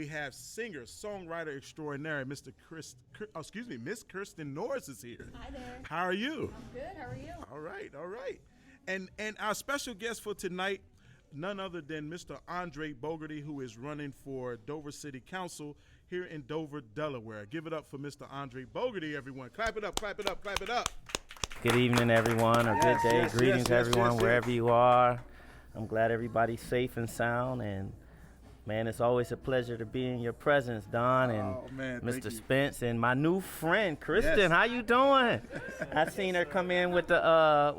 we have singer, songwriter extraordinary, Miss Kirsten Norris is here. Hi there. How are you? I'm good. How are you? All right. And our special guest for tonight, none other than Mr. Andre Boggerty, who is running for Dover City Council here in Dover, Delaware. Give it up for Mr. Andre Boggerty, everyone. Clap it up. Good evening, everyone, or good day. Greetings, everyone, wherever you are. I'm glad everybody's safe and sound, and man, it's always a pleasure to be in your presence, Don and Mr. Spence and my new friend, Kristen. Yes. How you doing? I seen her come in with the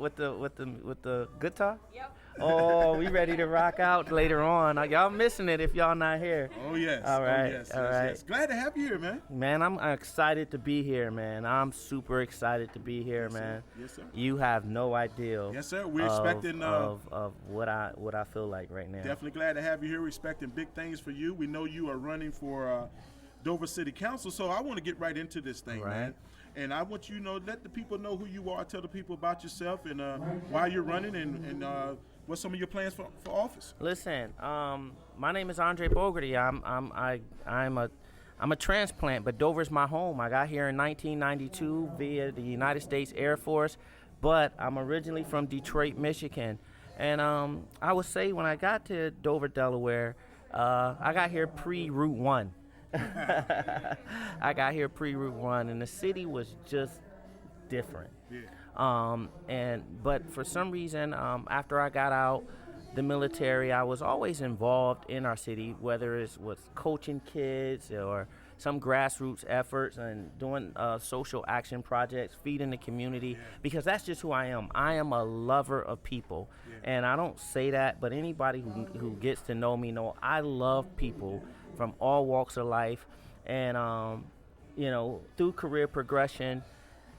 guitar. Yep. Oh, we ready to rock out later on. Y'all missing it if y'all not here. Oh, yes. All right. All right. Glad to have you here, man. Man, I'm excited to be here, man. I'm super excited to be here, man. Yes, sir. You have no idea. Yes, sir. We're expecting of what I feel like right now. Definitely glad to have you here. We're expecting big things for you. We know you are running for Dover City Council, so I want to get right into this thing, man. And I want you to let the people know who you are. Tell the people about yourself and why you're running and what's some of your plans for office. Listen, my name is Andre Boggerty. I'm a transplant, but Dover's my home. I got here in 1992 via the United States Air Force, but I'm originally from Detroit, Michigan. And I would say when I got to Dover, Delaware, I got here pre-Route 1. I got here pre-Route 1, and the city was just different. Yeah. But for some reason, after I got out the military, I was always involved in our city, whether it was coaching kids or some grassroots efforts and doing social action projects, feeding the community, because that's just who I am. I am a lover of people, and I don't say that, but anybody who gets to know me know I love people from all walks of life, and through career progression,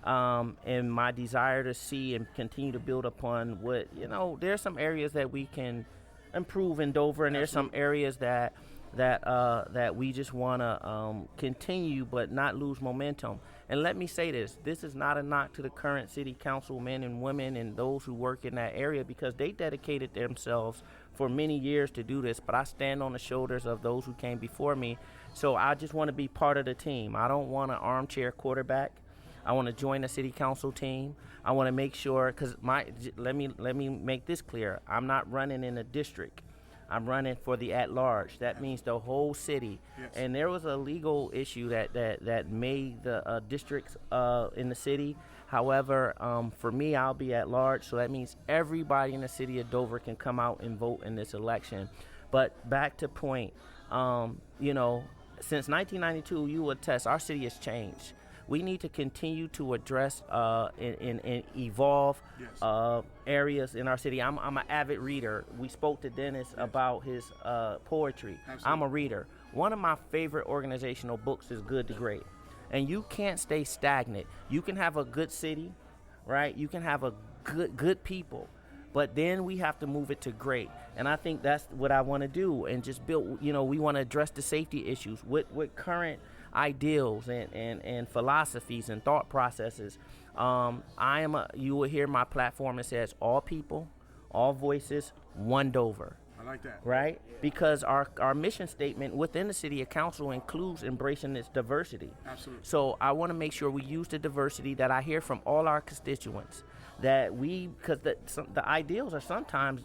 and my desire to see and continue to build upon what, there's some areas that we can improve in Dover, and there's some areas that we just want to continue but not lose momentum. And let me say this is not a knock to the current city council men and women and those who work in that area, because they dedicated themselves for many years to do this, but I stand on the shoulders of those who came before me. So I just want to be part of the team. I don't want an armchair quarterback. I want to join the city council team. I want to make sure, because let me make this clear. I'm not running in a district. I'm running for the at-large. That means the whole city. Yes. And there was a legal issue that made the districts in the city. However, for me, I'll be at large, so that means everybody in the city of Dover can come out and vote in this election. But back to point, since 1992, you will attest, our city has changed. We need to continue to address and evolve areas in our city. I'm an avid reader. We spoke to Dennis about his poetry. Absolutely. I'm a reader. One of my favorite organizational books is Good to Great. And you can't stay stagnant. You can have a good city, right? You can have a good people. But then we have to move it to great. And I think that's what I want to do, and just build, we want to address the safety issues with current ideals and philosophies and thought processes. You will hear my platform. It says all people, all voices, one Dover. I like that. Right? Yeah. Because our mission statement within the city of council includes embracing its diversity. Absolutely. So I want to make sure we use the diversity that I hear from all our constituents, because the ideals are sometimes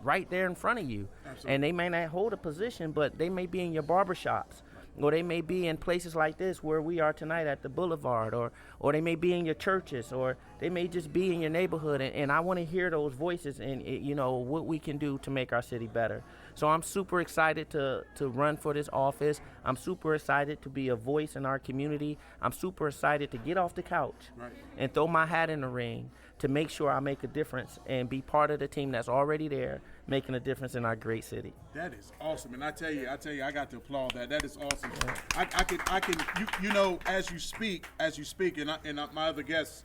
right there in front of you. Absolutely. And they may not hold a position, but they may be in your barbershops. Or they may be in places like this where we are tonight at the Boulevard, or they may be in your churches, or they may just be in your neighborhood. And I want to hear those voices and, what we can do to make our city better. So I'm super excited to run for this office. I'm super excited to be a voice in our community. I'm super excited to get off the couch and throw my hat in the ring to make sure I make a difference and be part of the team that's already there, making a difference in our great city. That is awesome, and I tell you, I got to applaud that. That is awesome. Yeah. I can, as you speak, and my other guests,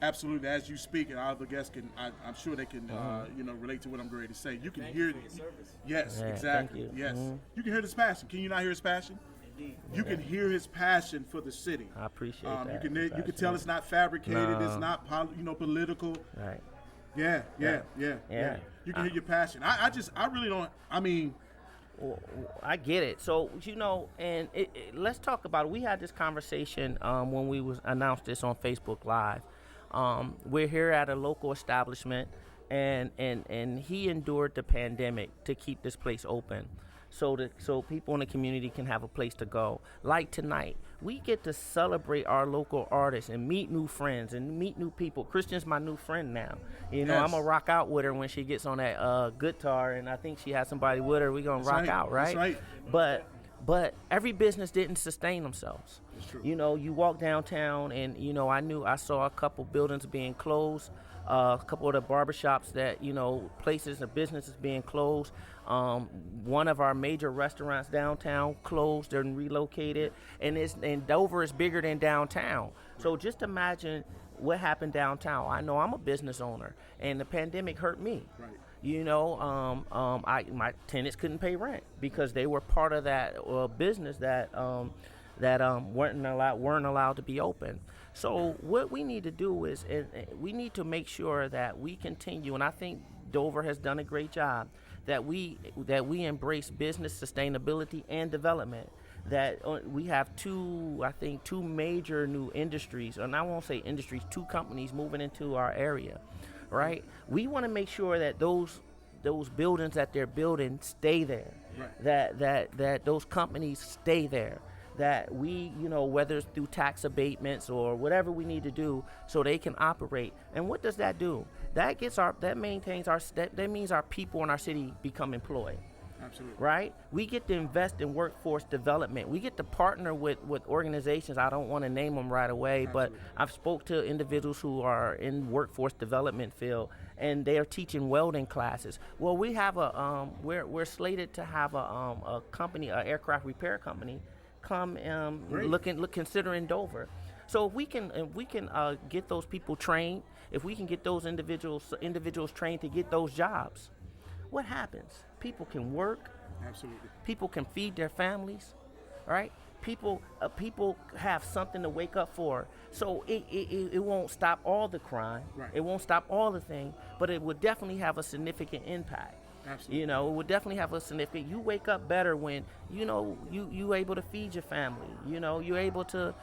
absolutely, as you speak, and our other guests can, I'm sure they can, relate to what I'm going to say. You can hear it. Yes, yeah, exactly. Thank you. Yes, mm-hmm. You can hear his passion. Can you not hear his passion? You can hear his passion for the city. I appreciate that. You can tell it's not fabricated. No. It's not political. Right. Yeah. You can hear your passion. I really don't. I mean, I get it. So, and let's talk about it. We had this conversation when we was announced this on Facebook Live. We're here at a local establishment, and he endured the pandemic to keep this place open, so people in the community can have a place to go. Like tonight, we get to celebrate our local artists and meet new friends and meet new people. Christian's my new friend now. I'm gonna rock out with her when she gets on that guitar, and I think she has somebody with her. We're gonna rock out, right? That's right. But every business didn't sustain themselves. That's true. You walk downtown, and I saw a couple buildings being closed, a couple of the barbershops that places and businesses being closed. One of our major restaurants downtown closed and relocated, and Dover is bigger than downtown. So just imagine what happened downtown. I know I'm a business owner, and the pandemic hurt me. Right. My tenants couldn't pay rent because they were part of that business that weren't allowed to be open. So what we need to do is we need to make sure that we continue, and I think Dover has done a great job, that we embrace business sustainability and development. That we have two major new industries, and I won't say industries, two companies moving into our area, right? We want to make sure that those buildings that they're building stay there, right. that those companies stay there, that we, whether it's through tax abatements or whatever we need to do so they can operate. And what does that do? That means our people in our city become employed. Absolutely. Right? We get to invest in workforce development. We get to partner with organizations. I don't want to name them right away, Absolutely. But I've spoke to individuals who are in workforce development field, and they are teaching welding classes. Well, we have we're slated to have a company, an aircraft repair company, come considering Dover. So if we can get those people trained, if we can get those individuals trained to get those jobs, what happens? People can work. Absolutely. People can feed their families, right? People have something to wake up for. So it won't stop all the crime. Right. It won't stop all the thing, but it would definitely have a significant impact. Absolutely. It would definitely have a significant. You wake up better when you able to feed your family. You're able to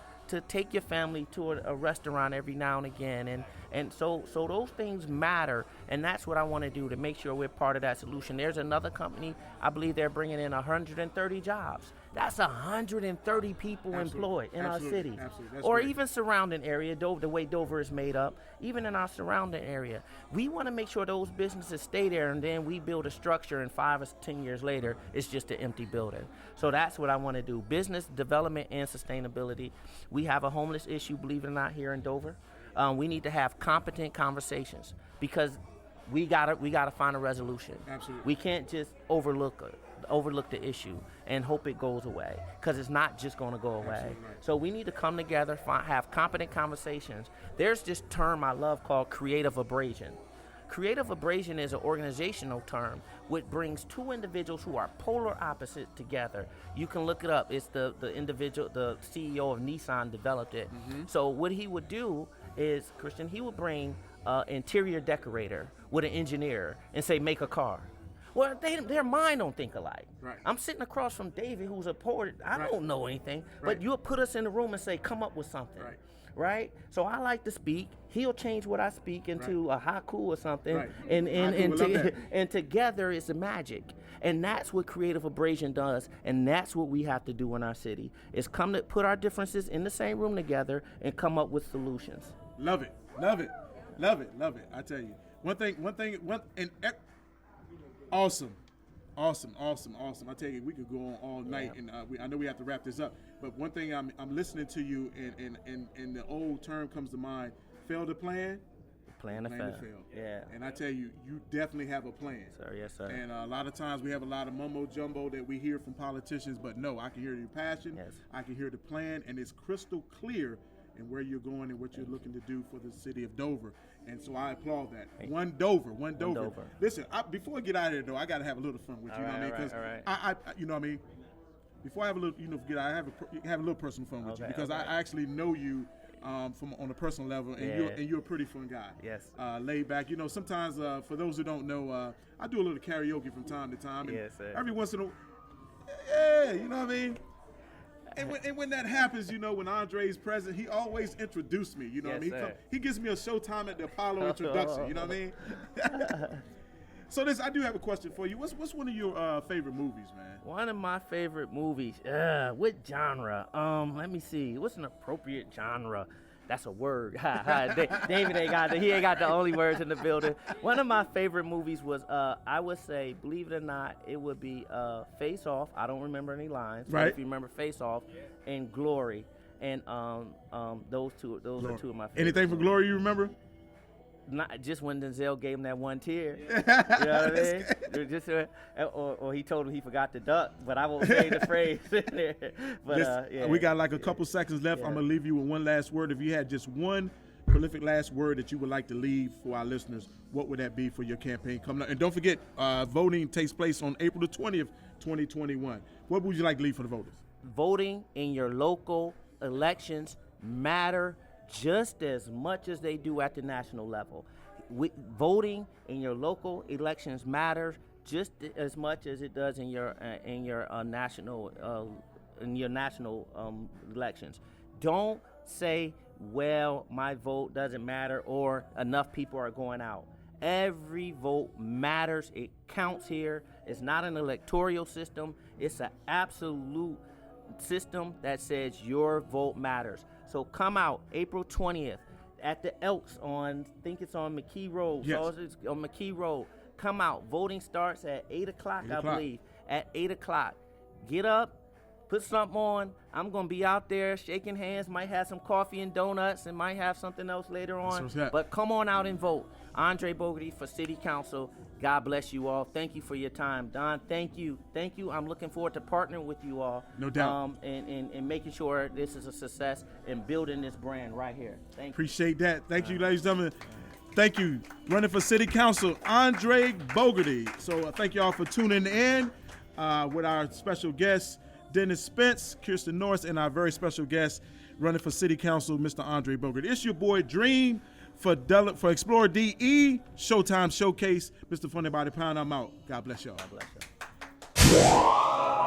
take your family to a restaurant every now and again, and so those things matter, and that's what I want to do to make sure we're part of that solution. There's another company, I believe they're bringing in 130 jobs. That's 130 people employed in our city, or great. Even surrounding area. The way Dover is made up, even in our surrounding area, we want to make sure those businesses stay there, and then we build a structure, and 5 or 10 years later, it's just an empty building. So that's what I want to do: business development and sustainability. We have a homeless issue, believe it or not, here in Dover. We need to have competent conversations because we gotta find a resolution. Absolutely. We can't just overlook the issue and hope it goes away, because it's not just going to go away. Right. So we need to come together, have competent conversations. There's this term I love called creative abrasion. Creative abrasion is an organizational term which brings two individuals who are polar opposites together. You can look it up. It's the individual, the CEO of Nissan developed it. Mm-hmm. So what he would do is, Christian, he would bring an interior decorator with an engineer and say, make a car. Well, their mind don't think alike. Right. I'm sitting across from David, who's a poet. I Right. don't know anything, Right. but you'll put us in the room and say, come up with something. Right? So I like to speak. He'll change what I speak into a haiku or something. Right. And together it's a magic. And that's what creative abrasion does. And that's what we have to do in our city, is come to put our differences in the same room together and come up with solutions. Love it. I tell you, awesome. I tell you, we could go on all night, and I know we have to wrap this up. But one thing, I'm listening to you, and the old term comes to mind: fail to plan, Plan to fail. Yeah. And I tell you, you definitely have a plan. Sir, yes, sir. And a lot of times we have a lot of mumbo jumbo that we hear from politicians, but no, I can hear your passion. Yes. I can hear the plan, and it's crystal clear in where you're going and what you're looking to do for the city of Dover. And so I applaud that. One Dover. Listen, before I get out of here, though, I got to have a little fun with you. You know what I mean? Because I you know what I mean? Before I have a little, I have a little personal fun with you, because I actually know you from on a personal level, and you're a pretty fun guy. Yes. Laid back. Sometimes for those who don't know, I do a little karaoke from time to time. And yes, sir. Every once in a Yeah, you know what I mean? And when that happens, you know, when Andre's present, he always introduced me. You know what I mean? He gives me a showtime at the Apollo introduction. You know what I mean? So I do have a question for you. What's one of your favorite movies, man? One of my favorite movies. What genre? Let me see. What's an appropriate genre? That's a word. David ain't got the only words in the building. One of my favorite movies was I would say, believe it or not, it would be Face Off. I don't remember any lines. Right. But if you remember Face Off and Glory, and those two are two of my favorites. Anything for Glory you remember? Not just when Denzel gave him that one tear. You know what I mean? Just, or he told him he forgot to duck, but I won't say the phrase in there. But yeah. We got like a couple seconds left. Yeah. I'm gonna leave you with one last word. If you had just one prolific last word that you would like to leave for our listeners, what would that be for your campaign coming up? And don't forget, voting takes place on April the 20th, 2021. What would you like to leave for the voters? Voting in your local elections matter just as much as they do at the national level. Voting in your local elections matters just as much as it does in your national elections. Don't say, well, my vote doesn't matter or enough people are going out. Every vote matters. It counts here. It's not an electoral system. It's an absolute system that says your vote matters. So come out April 20th at the Elks I think it's on McKee Road. Yes. So it's on McKee Road. Come out. Voting starts at 8 o'clock, I believe. At 8 o'clock. Get up, put something on. I'm going to be out there shaking hands. Might have some coffee and donuts and might have something else later on. But come on out and vote. Andre Boggerty for City Council. God bless you all. Thank you for your time. Don, thank you. Thank you. I'm looking forward to partnering with you all. No doubt. And making sure this is a success and building this brand right here. Thank you. Appreciate that. Thank you, ladies and gentlemen. Thank you. Running for City Council, Andre Boggerty. So thank you all for tuning in with our special guests, Dennis Spence, Kirsten Norris, and our very special guest, running for City Council, Mr. Andre Boggerty. It's your boy Dream for Explorer DE Showtime Showcase. Mr. Funny Body Pound, I'm out. God bless y'all. God bless y'all.